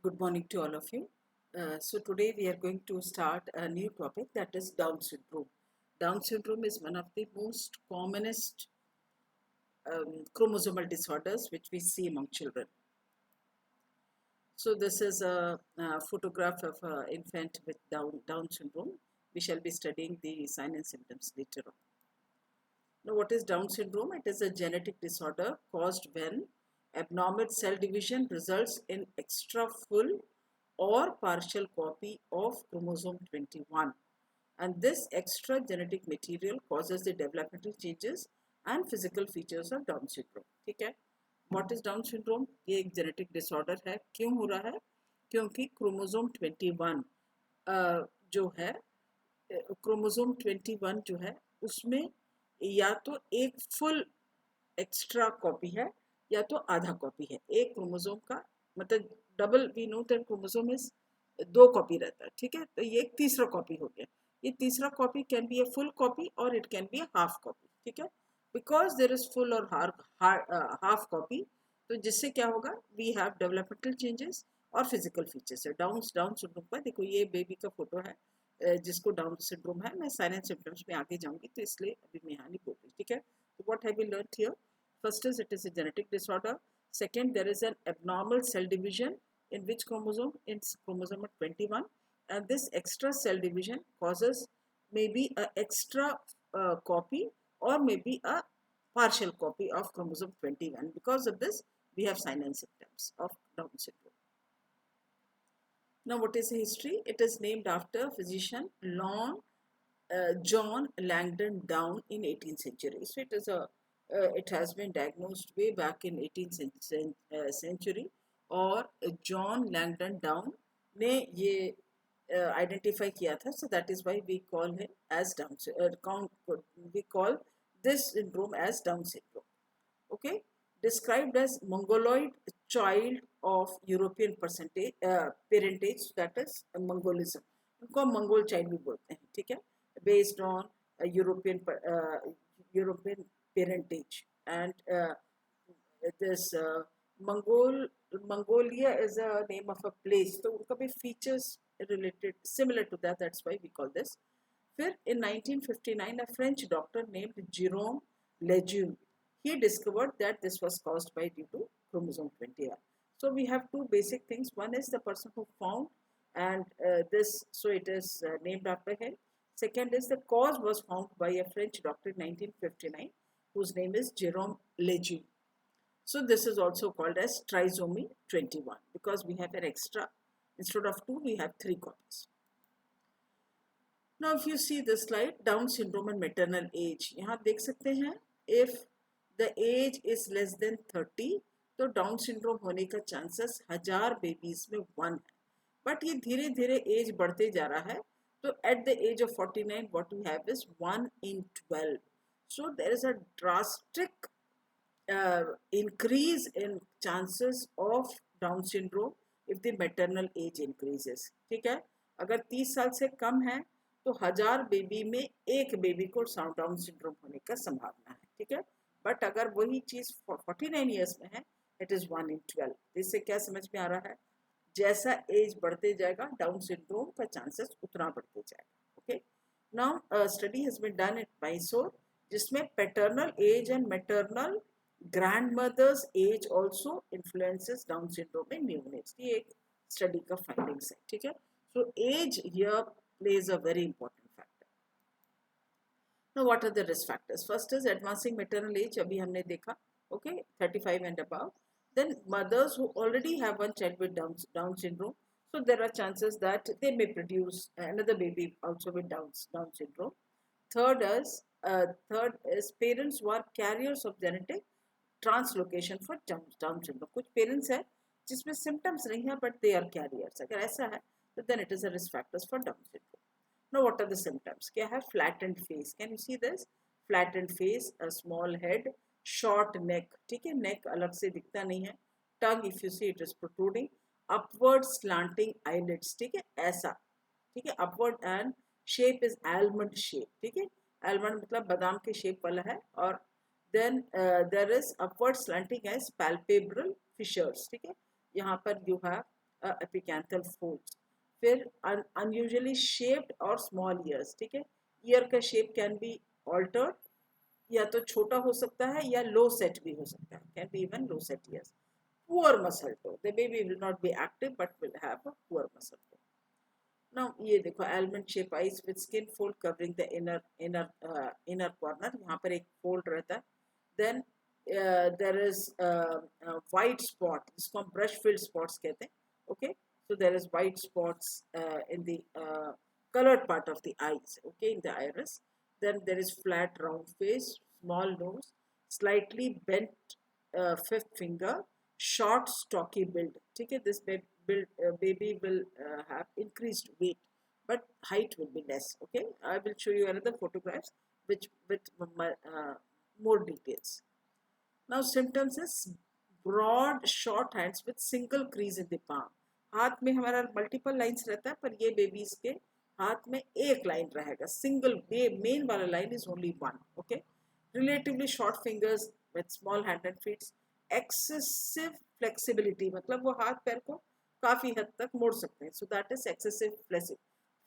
Good morning to all of you. So today we are going to start a new topic, that is Down syndrome. Down syndrome is one of the most commonest chromosomal disorders which we see among children. So this is a photograph of an infant with Down syndrome. We shall be studying the signs and symptoms later on. Now, what is Down syndrome? It is a genetic disorder caused when abnormal cell division results in extra full or partial copy of chromosome 21, and this extra genetic material causes the developmental changes and physical features of Down syndrome. ठीक है, what is Down syndrome? ये एक genetic disorder है. क्यों हो रहा है? क्योंकि क्रोमोसोम 21 जो है, क्रोमोसोम 21 जो है उसमें या तो एक फुल एक्स्ट्रा कॉपी है या तो आधा कॉपी है. एक क्रोमोसोम का मतलब double, we know that chromosome is 2 copy रहता है. ठीक है, तो ये एक तीसरा कॉपी हो गया. ये तीसरा copy can be a full copy और it can be a half copy. ठीक है, बिकॉज देर इज फुल और हाफ कॉपी, तो जिससे क्या होगा, वी हैव डेवलपमेंटल चेंजेस और फिजिकल फीचर्स है. डाउन सिंड्रोम का देखो, ये बेबी का फोटो है जिसको डाउन सिंड्रोम है. मैं साइलेंट सिम्टम्स में आगे जाऊंगी तो इसलिए अभी मैं यहाँ नहीं बोल रही. ठीक है, तो what have we learn here? First is it is a genetic disorder. Second, there is an abnormal cell division in which chromosome? In chromosome 21, and this extra cell division causes maybe a extra copy or maybe a partial copy of chromosome 21. Because of this, we have signs and symptoms of Down syndrome. Now, what is the history? It is named after physician John Langdon Down in 18th century. So it has been diagnosed way back in 18th century, और John Langdon Down ने ये identify किया था. So that is why we call him as we call this syndrome as Down syndrome. Okay, described as mongoloid child of European parentage, that is Mongolism. उनको Mongol child भी बोलते हैं. ठीक है, based on European parentage, and this Mongolia is a name of a place, so उनका भी features related similar to that. That's why we call this. फिर in 1959 a French doctor named Jerome Lejeune, he discovered that this was caused by due to chromosome 21. So we have two basic things. One is the person who found, and this, so it is named after him. Second is the cause was found by a French doctor in 1959 whose name is Jerome Lejeune. So this is also called as trisomy 21 because we have an extra, instead of 2 we have 3 copies. Now if you see this slide, Down syndrome and maternal age, यहाँ देख सकते हैं, if the age is less than 30 तो down syndrome होने का chances 1000 babies में 1 है. But ये धीरे धीरे एज बढ़ते जा रहा है, तो at the age of 49 what we have is 1 in 12. So there is a drastic increase in chances of Down syndrome if the maternal age increases. ठीक है, अगर 30 साल से कम है तो 1000 बेबी में एक बेबी को डाउन सिंड्रोम होने का संभावना है. ठीक है, बट अगर वही चीज 49 ईयर्स में है, इट इज 1 in 12. इससे क्या समझ में आ रहा है, जैसा एज बढ़ते जाएगा डाउन सिंड्रोम का चांसेस उतना बढ़ते जाएगा. Okay, now study has been done at Mysore जिसमें paternal age and maternal grandmothers age also influences Down syndrome in neonates. ये एक स्टडी का फाइंडिंग्स है. ठीक है, so age here plays a very important factor. Now what are the risk factors? First is advancing maternal age, अभी हमने देखा. Okay, 35 and above. Then mothers who already have one child with Down syndrome, so there are chances that they may produce another baby also with Down syndrome. Third is parents who are carriers of genetic translocation for Down syndrome. कुछ parents है जिसमें symptoms नहीं है but they are carriers. अगर ऐसा है तो then it is a risk factors for Down syndrome. Now what are the symptoms? क्या है? Flattened face. Can you see this? Flattened face, a small head, short neck. ठीक है, neck अलग से दिखता नहीं है. Tongue, if you see, it is protruding. Upward slanting eyelids. ठीक है, ऐसा. ठीक है, upward, and shape is almond shape. ठीक है, almond मतलब बादाम के shape वाला है. और then there is upward slanting as palpebral fissures. ठीक है, यहाँ पर you have एपिकैंथल folds. फिर unusually shaped और small ears, ठीक है. ईयर का शेप कैन बी ऑल्टर्ड, या तो छोटा हो सकता है या लो सेट भी हो सकता है, can be even low set ears. Poor muscle tone, the baby will not be active but will have a poor muscle tone. Now ये देखो almond shape eyes with skin fold covering the inner corner, यहाँ पर एक fold रहता है. Then there is white spot जिसको हम brush filled spots कहते हैं. Okay, so there is white spots in the colored part of the eyes, okay, in the iris. Then there is flat round face, small nose, slightly bent fifth finger, short stocky build, ठीक है. This baby will have increased weight but height will be less. Okay, I will show you another photographs which with more details. Now symptoms is broad short hands with single crease in the palm. हाथ में हमारा multiple lines रहता है, पर ये babies के हाथ में एक लाइन रहेगा, सिंगल मेन वाला line is only one. Okay, relatively short fingers with small hand and feets, excessive flexibility, मतलब वो हाथ पैर को काफी हद तक मोड़ सकते हैं, so that is excessive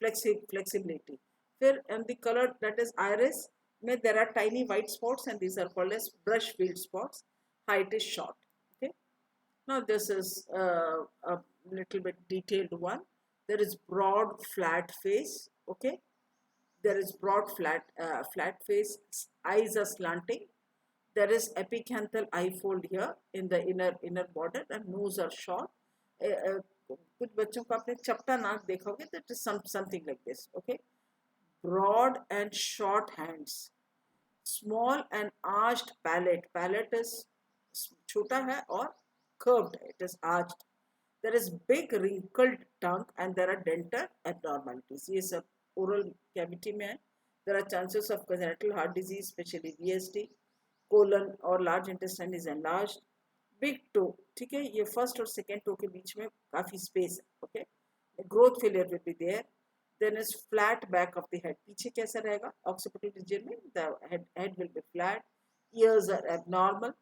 flexibility. फिर and the colour that is iris में there are tiny white spots and these are called as Brushfield spots. Height is short. Okay, now this is a little bit detailed one. There is broad flat face. Okay, there is broad flat face, eyes are slanting. There is epicanthal eye fold here in the inner border and nose are short. कुछ बच्चों का आपने चपटा नाक देखा होगा, that is something like this. Okay, broad and short hands, small and arched palate. Palate is छोटा है और curved, it is arched. There is big wrinkled tongue and there are dental abnormalities. ये सब oral cavity में है. There are chances of congenital heart disease, especially VSD. Colon और large intestine is enlarged. Big toe, ठीक है, ये first और second toe के बीच में काफी space है. Okay, growth failure will be there. Then is flat back of the head. पीछे कैसा रहेगा? Occipital region में the head will be flat. Ears are abnormal.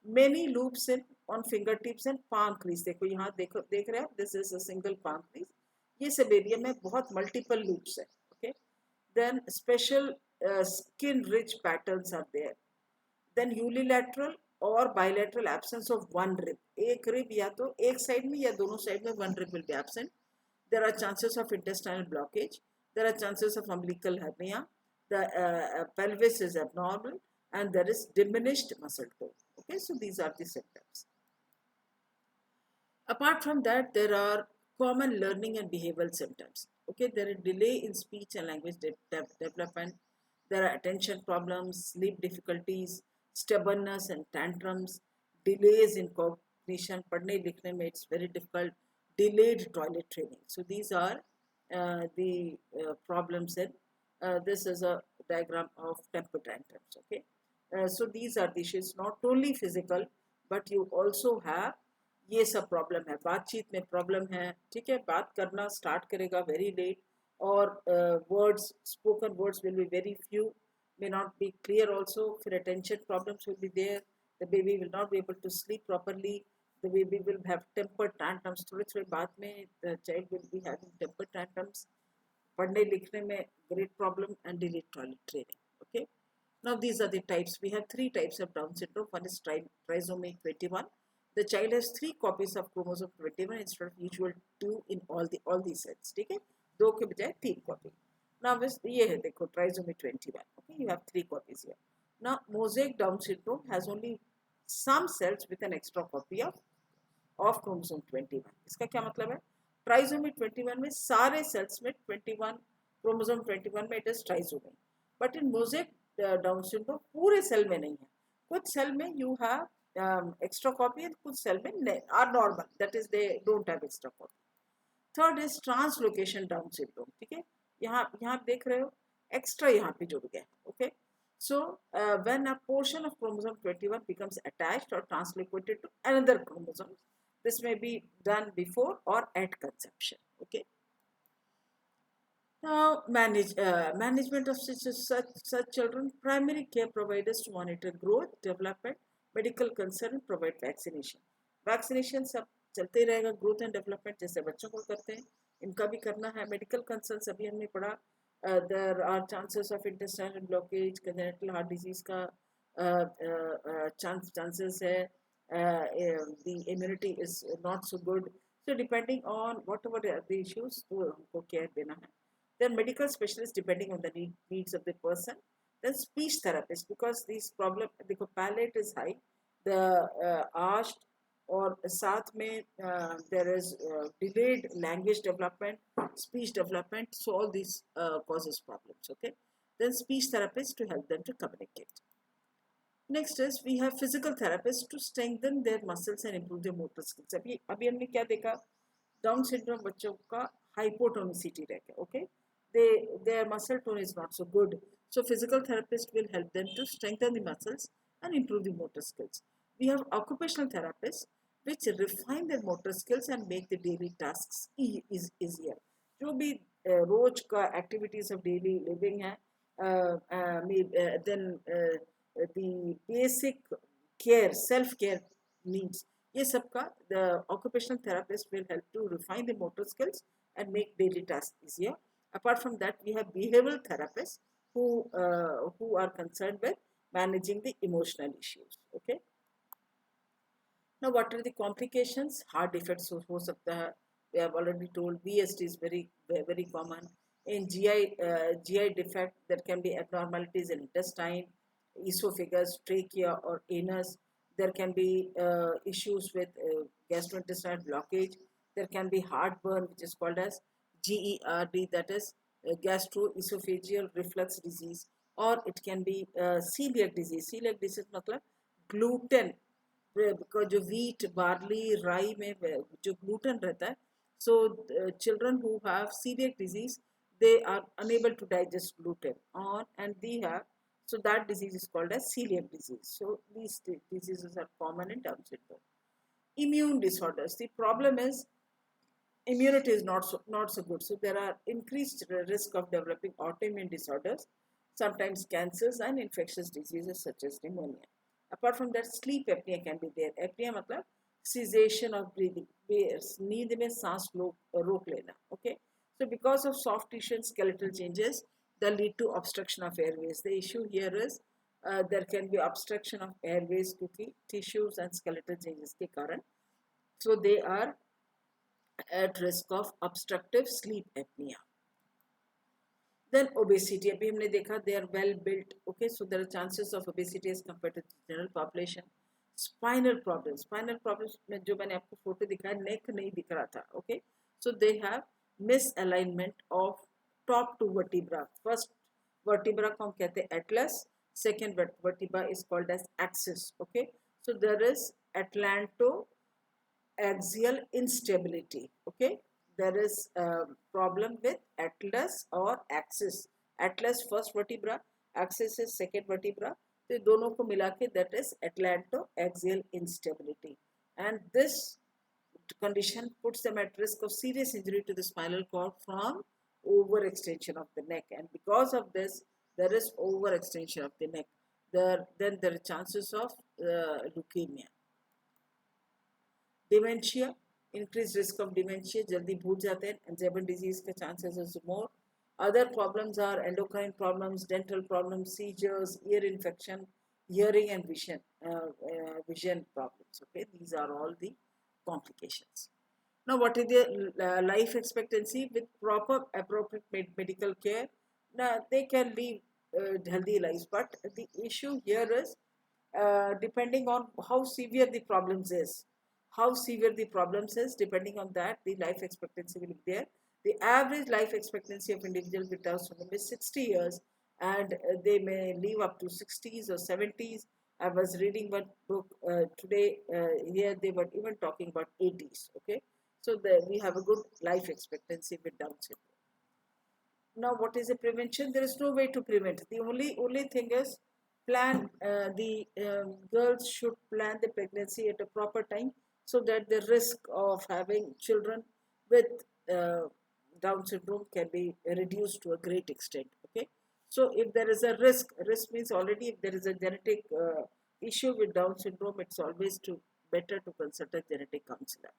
Many loops in on fingertips and palm crease. देखो यहाँ देख रहे हो, this is a single palm crease. ये सब एरिया में बहुत multiple loops है. Okay, then special skin rich patterns are there. Then unilateral और bilateral absence of one rib. एक rib या तो एक side में या दोनों side में one rib will be absent. There are chances of intestinal blockage. There are chances of umbilical hernia. The pelvis is abnormal and there is diminished muscle tone. Okay, so these are the symptoms. Apart from that, there are common learning and behavioral symptoms. Okay, there is delay in speech and language development. There are attention problems, sleep difficulties, stubbornness and tantrums, delays in cognition, पढ़ने लिखने में it's very difficult, delayed toilet training. So these are the problems in this is a diagram of temper tantrums. Okay, so these are the issues, not only physical but you also have ये सब problem है. बातचीत में problem है, ठीक है, बात करना स्टार्ट करेगा वेरी लेट और words spoken words will be very few, may not be clear also. फिर attention problems will be there. The baby will not be able to sleep properly. The baby will have temper tantrums. थोड़े बाद में the child will be having temper tantrums. पढ़ने लिखने में great problem and delayed toilet training. Okay. Now these are the types. We have three types of Down syndrome. One is trisomy 21. The child has 3 copies of chromosome 21 instead of usual 2 in all these sets. ठीक है, 2 के बजाय 3 copy. Now ये है देखो trisomy 21. Okay, you have 3 copies here. Now mosaic Down syndrome has only some cells with an extra copy of chromosome 21. इसका क्या मतलब है? Trisomy 21 में सारे cells में 21 chromosome 21 में it is trisomy. But in mosaic Down syndrome पूरे cell में नहीं है. कुछ सेल में you have extra copy and कुछ सेल में are normal, that is they don't have extra copy. Third is translocation Down syndrome. ठीक है, यहाँ देख रहे हो एक्स्ट्रा यहाँ पे जुड़ गया. Okay, so when a portion of chromosome 21 becomes attached or translocated to another chromosome, this may be done before or at conception. Okay, now management of such children. Primary care providers to monitor growth, development, medical concern, provide vaccination. Vaccination सब चलते ही रहेगा growth and development जैसे बच्चों को करते हैं, इनका भी करना है। मेडिकल कंसर्न्स अभी हमने पढ़ा, there are chances of intestinal blockage, congenital heart disease का chances है, the immunity is not so good, so depending on whatever the issues तो हमको care देना है. Then medical specialists depending on the needs of the person. Then speech therapist, because these problem देखो palate is high, the arched और साथ में there is delayed language development, speech development, so all these causes problems. Okay, then speech therapist to help them to communicate. Next is we have physical therapists to strengthen their muscles and improve their motor skills. अभी हमने क्या देखा, down syndrome बच्चों का hypotonicity रहता है. Okay, their muscle tone is not so good, so physical therapist will help them to strengthen the muscles and improve the motor skills. We have occupational therapists which refine their motor skills and make the daily tasks easier. जो भी रोज का activities of daily living है, then the basic care, self-care needs, ये सबका the occupational therapist will help to refine the motor skills and make daily tasks easier. Apart from that, we have behavioral therapists who are concerned with managing the emotional issues. Okay. Now, what are the complications? Heart defects हो सकता है. We have already told VSD is very common. In GI defect, there can be abnormalities in intestine, esophagus, trachea, or anus. There can be issues with gastrointestinal blockage. There can be heartburn, which is called as GERD, that is gastroesophageal reflux disease, or it can be celiac disease. Celiac disease मतलब gluten, because जो wheat, barley, rye में जो gluten रहता है, so children who have celiac disease, they are unable to digest gluten, and they have, so that disease is called as celiac disease. So these diseases are common in Down syndrome. Immune disorders. The problem is immunity is not so good. So there are increased risk of developing autoimmune disorders, sometimes cancers and infectious diseases such as pneumonia. Apart from that, sleep apnea can be there. Apnea मतलब cessation of breathing. नींद में सांस रोक लेना. Okay. So because of soft tissue and skeletal changes, that lead to obstruction of airways. The issue here is there can be obstruction of airways क्योंकि tissues and skeletal changes के कारण. So they are at risk of obstructive sleep apnea. Then obesity. अभी हमने देखा they are well built. Okay, so there are chances of obesity as compared to the general population. Spinal problems. Spinal problems में जो मैंने आपको photo दिखाया, neck नहीं दिख रहा था. Okay, so they have misalignment of top two vertebra. First vertebra को हम कहते हैं atlas. Second vertebra is called as axis. Okay, so there is atlantoaxial instability. Okay, there is a problem with atlas or axis. Atlas first vertebra, axis is second vertebra. तो दोनों को मिला के that is atlantoaxial instability, and this condition puts them at risk of serious injury to the spinal cord from overextension of the neck, and because of this there is overextension of the neck. Then there are chances of leukemia. Dementia, increased risk of dementia, जल्दी भूल जाते हैं. Alzheimer's disease के chances is more. Other problems are endocrine problems, dental problems, seizures, ear infection, hearing and vision problems. Okay, these are all the complications. Now, what is the life expectancy? With proper, appropriate medical care, now they can live healthy lives. But the issue here is depending on how severe the problems is. How severe the problems is, depending on that, the life expectancy will be there. The average life expectancy of individuals with Down syndrome is 60 years, and they may live up to 60s or 70s. I was reading one book today, here they were even talking about 80s. Okay, so we have a good life expectancy with Down syndrome. Now, what is the prevention? There is no way to prevent. The only thing is plan. Girls should plan the pregnancy at a proper time, so that the risk of having children with Down syndrome can be reduced to a great extent. Okay, so if there is a risk means already if there is a genetic issue with Down syndrome, it's always better to consult a genetic counselor.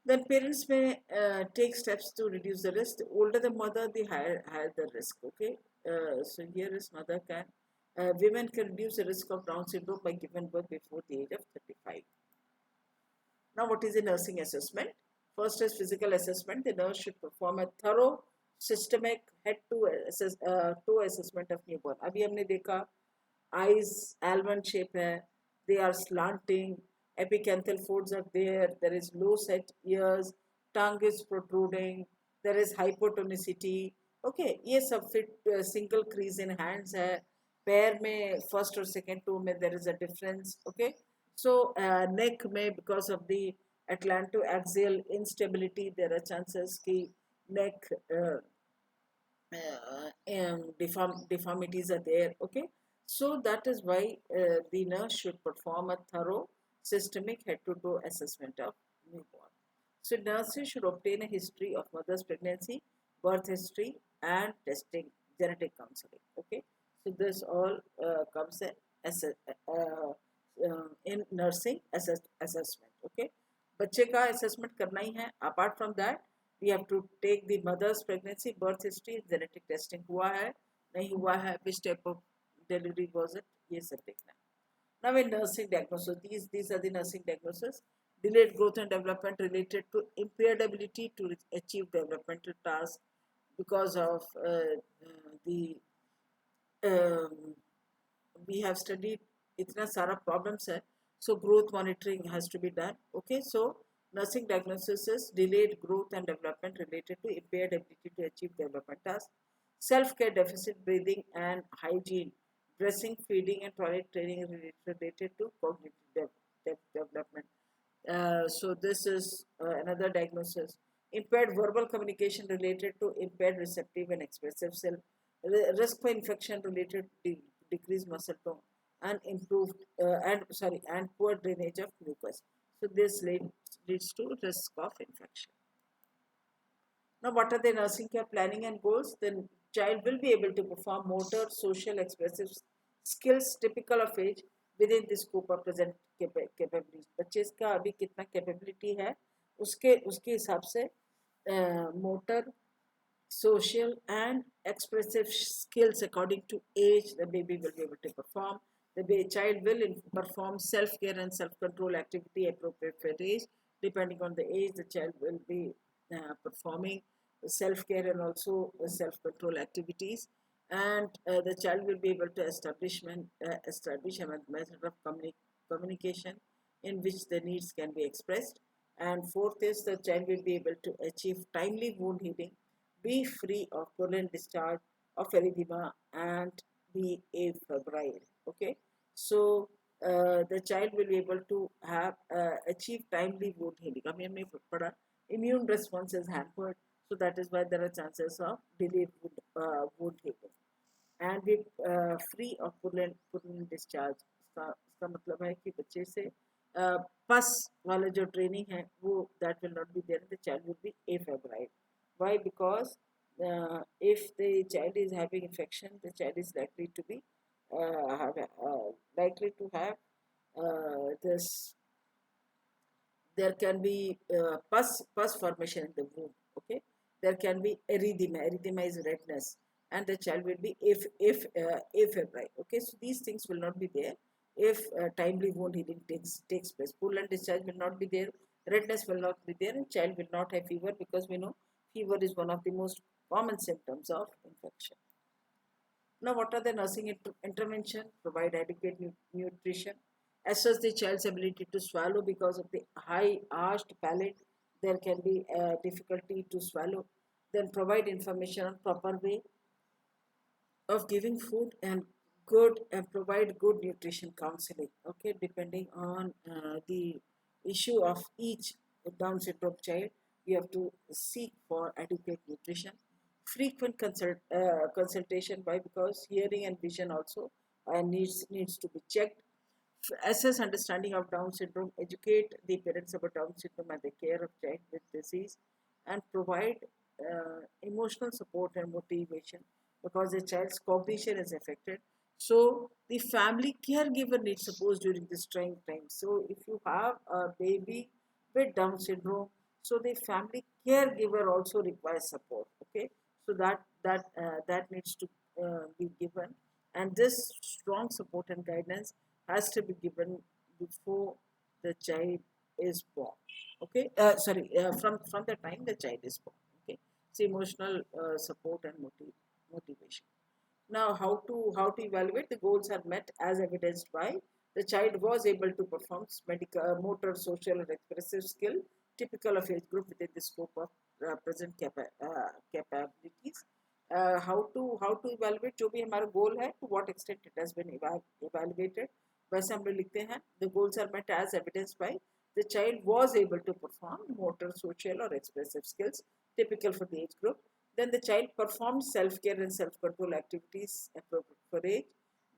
Then parents may take steps to reduce the risk. The older the mother, the higher the risk. Okay, so here is mother can women can reduce the risk of Down syndrome by giving birth before the age of 35. Now, what is a nursing assessment? First is physical assessment. The nurse should perform a thorough, systemic toe assessment of newborn. अभी हमने देखा eyes almond shape है, they are slanting, epicanthal folds are there is low set ears, tongue is protruding, there is hypotonicity. Okay, ये सब fit single crease in hands है, पैर में first और second toe में there is a difference. Okay, so neck may because of the atlantoaxial instability there are chances कि neck deformities are there. Okay, so that is why the nurse should perform a thorough systemic head to toe assessment of newborn. So nurses should obtain a history of mother's pregnancy, birth history, and testing, genetic counseling. Okay, so this all comes in nursing assessment. Okay, बच्चे का assessment करना ही है. Apart from that, we have to take the mother's pregnancy, birth history, genetic testing हुआ है, नहीं हुआ है, which type of delivery was it, ये सब देखना है. Now in nursing diagnosis, these are the nursing diagnosis. Delayed growth and development related to impaired ability to achieve developmental tasks because of the we have studied इतना सारा problems है, so growth monitoring has to be done. Okay, so nursing diagnosis is delayed growth and development related to impaired ability to achieve development tasks, self-care deficit, breathing and hygiene, dressing, feeding and toilet training related to cognitive development. So this is another diagnosis. Impaired verbal communication related to impaired receptive and expressive cell, risk for infection related to decreased muscle tone, and improved and poor drainage of mucus. So this leads to risk of infection. Now, what are the nursing care planning and goals? The child will be able to perform motor, social, expressive skills typical of age within the scope of present capabilities. बच्चे का अभी कितना capability है, उसके हिसाब से motor, social and expressive skills according to age the baby will be able to perform. The child will perform self-care and self-control activity appropriate for age. Depending on the age, the child will be performing self-care and also self-control activities. And the child will be able to establish a method of communication in which the needs can be expressed. And fourth is the child will be able to achieve timely wound healing, be free of purulent discharge of erythema, and be afebrile. Okay, so the child will be able to have achieve timely wound healing. I mean, immune response is hampered, so that is why there are chances of delayed wound healing, and be free of purulent discharge. इसका मतलब है कि बच्चे से पस वाला जो training है वो that will not be there. The child will be afebrile. Why? Because if the child is having infection, the child is likely to be this. There can be pus formation in the wound. Okay, there can be erythema. Erythema is redness, and the child will be afebrile. Okay, so these things will not be there if timely wound healing takes place. Purulent discharge will not be there. Redness will not be there, and child will not have fever because we know fever is one of the most common symptoms of infection. Now, what are the nursing intervention? Provide adequate nutrition. Assess the child's ability to swallow because of the high arched palate. There can be difficulty to swallow. Then provide information on proper way of giving food and provide good nutrition counseling. Okay, depending on the issue of each Down syndrome child, you have to seek for adequate nutrition. Frequent consultation. Why? Because hearing and vision also needs to be checked. Assess understanding of Down syndrome. Educate the parents about Down syndrome and the care of child with disease, and provide emotional support and motivation because the child's cognition is affected. So the family caregiver needs support during this trying time. So if you have a baby with Down syndrome, So the family caregiver also requires support. Okay, so that needs to be given, and this strong support and guidance has to be given before the child is born. Okay, sorry, from the time the child is born. Okay, so emotional support and motivation. Now, how to evaluate? The goals are met as evidenced by the child was able to perform medical, motor, social, and expressive skill typical of age group within the scope of present capabilities. How to evaluate? जो भी हमारा goal है, to what extent it has been evaluated. वैसे हम लोग लिखते हैं, the goals are met as evidenced by the child was able to perform motor, social, or expressive skills typical for the age group. Then the child performed self-care and self-control activities appropriate for age.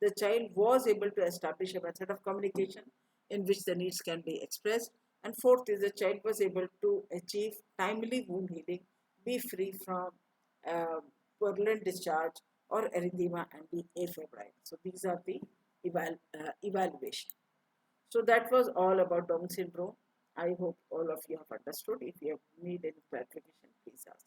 The child was able to establish a method of communication in which the needs can be expressed. And fourth is the child was able to achieve timely wound healing, be free from purulent discharge or erythema, and be afebrile. So these are the evaluation. So that was all about Down syndrome. I hope all of you have understood. If you have need any clarification, please ask.